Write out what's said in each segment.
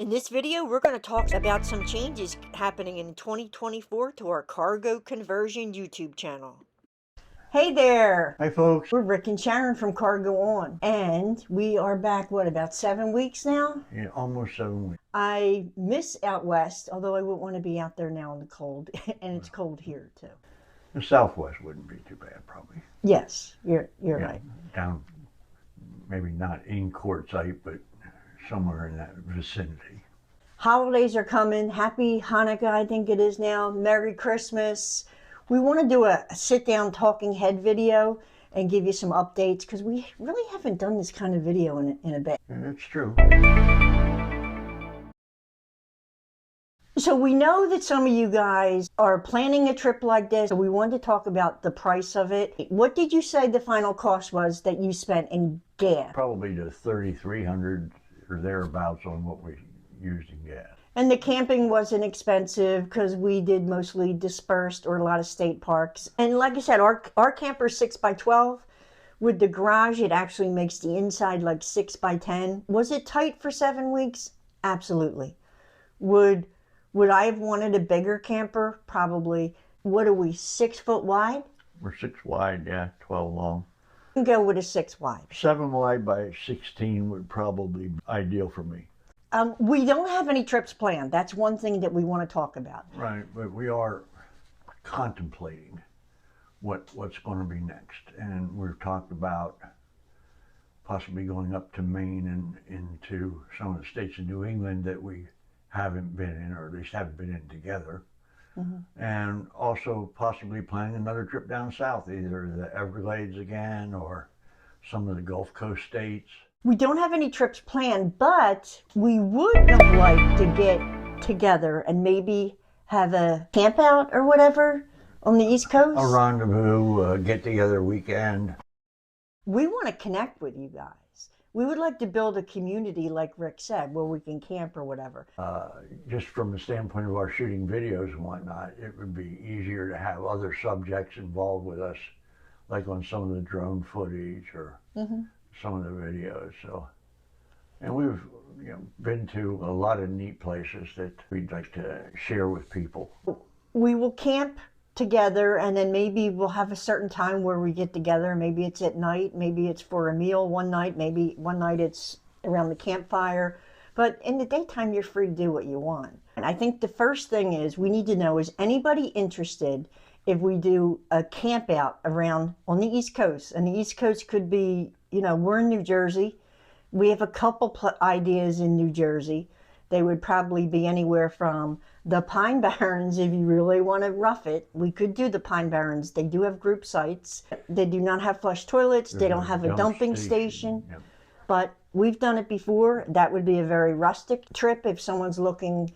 In this video, we're going to talk about some changes happening in 2024 to our cargo conversion YouTube channel. Hey there! Hi folks. We're Rick and Sharon from Cargo On, and we are back, what, about 7 weeks now? Yeah, almost 7 weeks. I miss out west, although I wouldn't want to be out there now in the cold, and it's cold here too. The Southwest wouldn't be too bad, probably. Yes, you're right. Down, maybe not in quartzite, but somewhere in that vicinity. Holidays are coming. Happy Hanukkah, I think it is now. Merry Christmas. We want to do a sit-down talking head video and give you some updates because we really haven't done this kind of video in a bit. That's true. So we know that some of you guys are planning a trip like this, so we wanted to talk about the price of it. What did you say the final cost was that you spent in gas? Probably to $3,300 or thereabouts on what we used in gas. And the camping wasn't expensive because we did mostly dispersed or a lot of state parks. And like I said, our camper's 6x12. With the garage, it actually makes the inside like 6x10. Was it tight for 7 weeks? Absolutely. Would I have wanted a bigger camper? Probably. What are we, 6 foot wide? We're 6 wide, yeah, 12 long. You can go with a 6 wide. 7 wide by 16 would probably be ideal for me. We don't have any trips planned. That's one thing that we want to talk about. Right, but we are contemplating what's going to be next. And we've talked about possibly going up to Maine and into some of the states in New England that we haven't been in, or at least haven't been in together. Mm-hmm. And also possibly planning another trip down south, either the Everglades again or some of the Gulf Coast states. We don't have any trips planned, but we would have liked to get together and maybe have a camp out or whatever on the East Coast. A rendezvous, get together weekend. We want to connect with you guys. We would like to build a community, like Rick said, where we can camp or whatever. Just from the standpoint of our shooting videos and whatnot, it would be easier to have other subjects involved with us, like on some of the drone footage or some of the videos. So, and we've been to a lot of neat places that we'd like to share with people. We will camp together, and then maybe we'll have a certain time where we get together. Maybe it's at night, maybe it's for a meal one night, maybe one night it's around the campfire. But in the daytime, you're free to do what you want. And I think the first thing is we need to know, is anybody interested if we do a camp out around on the East Coast? And the East Coast could be, we're in New Jersey. We have a couple ideas in New Jersey. They would probably be anywhere from the Pine Barrens, if you really want to rough it. We could do the Pine Barrens. They do have group sites. They do not have flush toilets. They don't have a dumping station. Yep. But we've done it before. That would be a very rustic trip if someone's looking,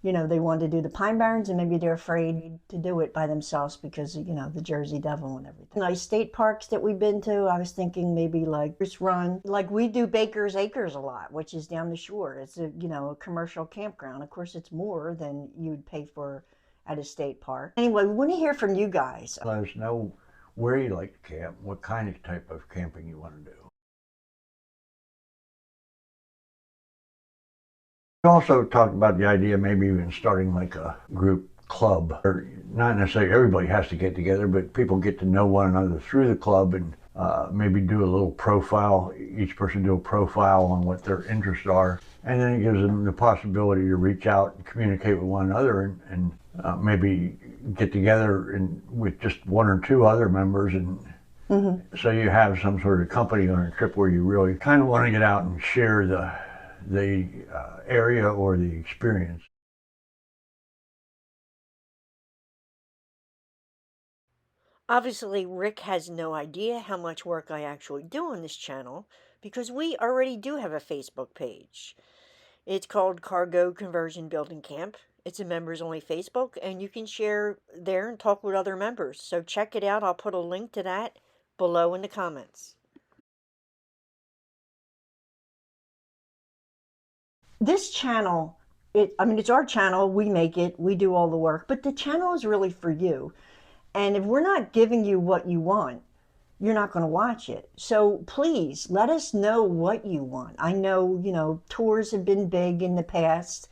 they want to do the Pine Barrens and maybe they're afraid to do it by themselves because, the Jersey Devil and everything. Nice state parks that we've been to, I was thinking maybe like Bruce Run. Like we do Baker's Acres a lot, which is down the shore. It's a commercial campground. Of course, it's more than you'd pay for at a state park. Anyway, we want to hear from you guys. Let us know where you like to camp, what kind of type of camping you want to do. We also talked about the idea of maybe even starting like a group club. Or not necessarily everybody has to get together, but people get to know one another through the club and maybe do a little profile, each person do a profile on what their interests are. And then it gives them the possibility to reach out and communicate with one another and maybe get together with just 1 or 2 other members. And so you have some sort of company on a trip where you really kind of want to get out and share the area or the experience. Obviously, Rick has no idea how much work I actually do on this channel because we already do have a Facebook page. It's called Cargo Conversion Building Camp. It's a members-only Facebook, and you can share there and talk with other members. So check it out. I'll put a link to that below in the comments. This channel, it's our channel, we make it, we do all the work, but the channel is really for you. And if we're not giving you what you want, you're not going to watch it. So please let us know what you want. I know, tours have been big in the past.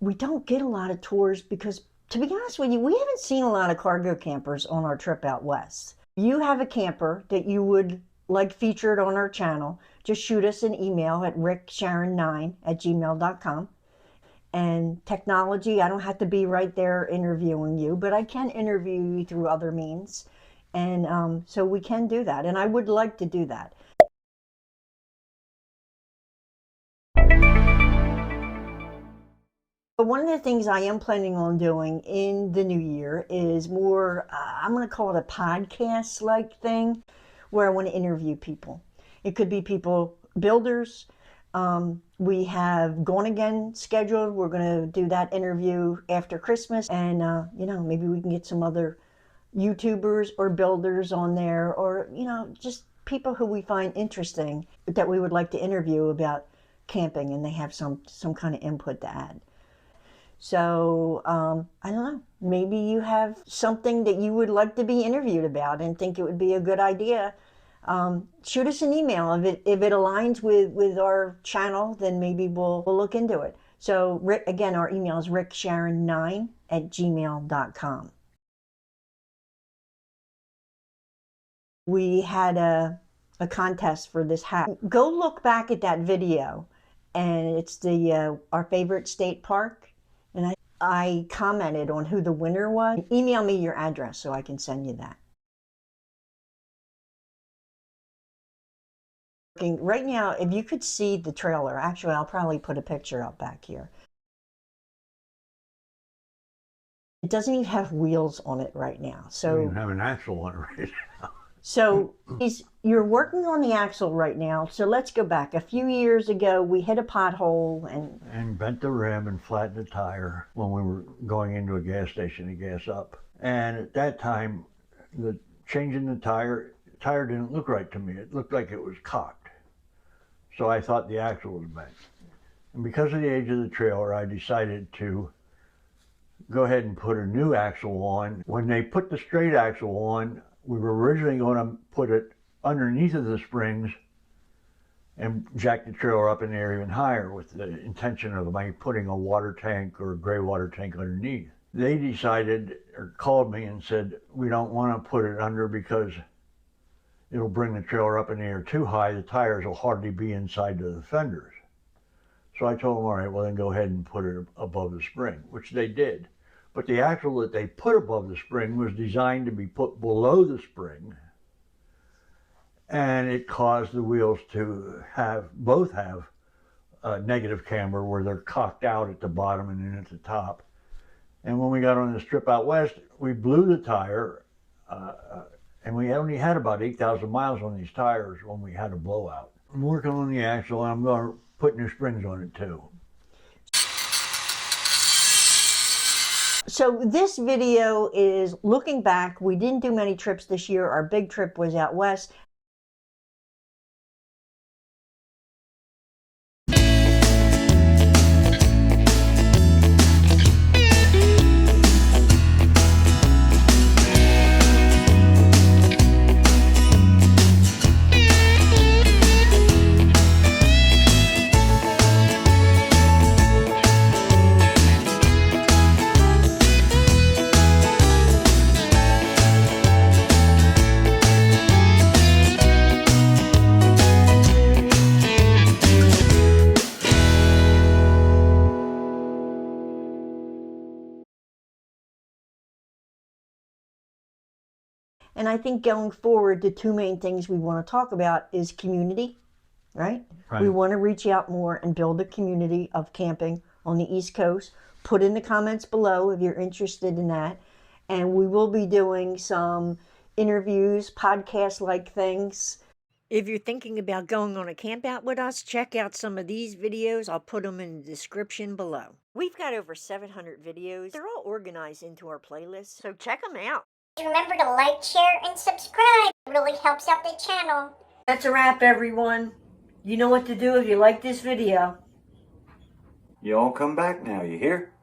We don't get a lot of tours because, to be honest with you, we haven't seen a lot of cargo campers on our trip out west. You have a camper that you would like featured on our channel, just shoot us an email at ricksharon9@gmail.com. And technology, I don't have to be right there interviewing you, but I can interview you through other means. And so we can do that. And I would like to do that. But one of the things I am planning on doing in the new year is more, I'm going to call it a podcast-like thing, where I want to interview people. It could be people, builders. We have Gone Again scheduled. We're going to do that interview after Christmas. And, maybe we can get some other YouTubers or builders on there, or, just people who we find interesting that we would like to interview about camping, and they have some kind of input to add. So, I don't know, maybe you have something that you would like to be interviewed about and think it would be a good idea. Shoot us an email. If it aligns with our channel, then maybe we'll look into it. So, again, our email is ricksharon9@gmail.com. We had a contest for this hat. Go look back at that video, and it's our favorite state park. And I commented on who the winner was. Email me your address so I can send you that. Right now, if you could see the trailer, actually, I'll probably put a picture up back here. It doesn't even have wheels on it right now. So We don't have an axle on it right now. So you're working on the axle right now. So let's go back. A few years ago, we hit a pothole And bent the rim and flattened the tire when we were going into a gas station to gas up. And at that time, changing the tire didn't look right to me. It looked like it was cocked. So I thought the axle was bent. And because of the age of the trailer, I decided to go ahead and put a new axle on. When they put the straight axle on, we were originally going to put it underneath of the springs and jack the trailer up in the air even higher, with the intention of putting a water tank or a gray water tank underneath. They decided, or called me and said, we don't want to put it under because it'll bring the trailer up in the air too high. The tires will hardly be inside the fenders. So I told them, all right, well then go ahead and put it above the spring, which they did. But the axle that they put above the spring was designed to be put below the spring, and it caused the wheels to both have a negative camber where they're cocked out at the bottom and then at the top. And when we got on the strip out west, we blew the tire, and we only had about 8,000 miles on these tires when we had a blowout. I'm working on the axle, and I'm going to put new springs on it too. So this video is looking back. We didn't do many trips this year. Our big trip was out west. And I think going forward, the two main things we want to talk about is community, right? We want to reach out more and build a community of camping on the East Coast. Put in the comments below if you're interested in that. And we will be doing some interviews, podcast-like things. If you're thinking about going on a camp out with us, check out some of these videos. I'll put them in the description below. We've got over 700 videos. They're all organized into our playlist, so check them out. Remember to like, share, and subscribe. It really helps out the channel. That's a wrap, everyone. You know what to do if you like this video. You all come back now, you hear?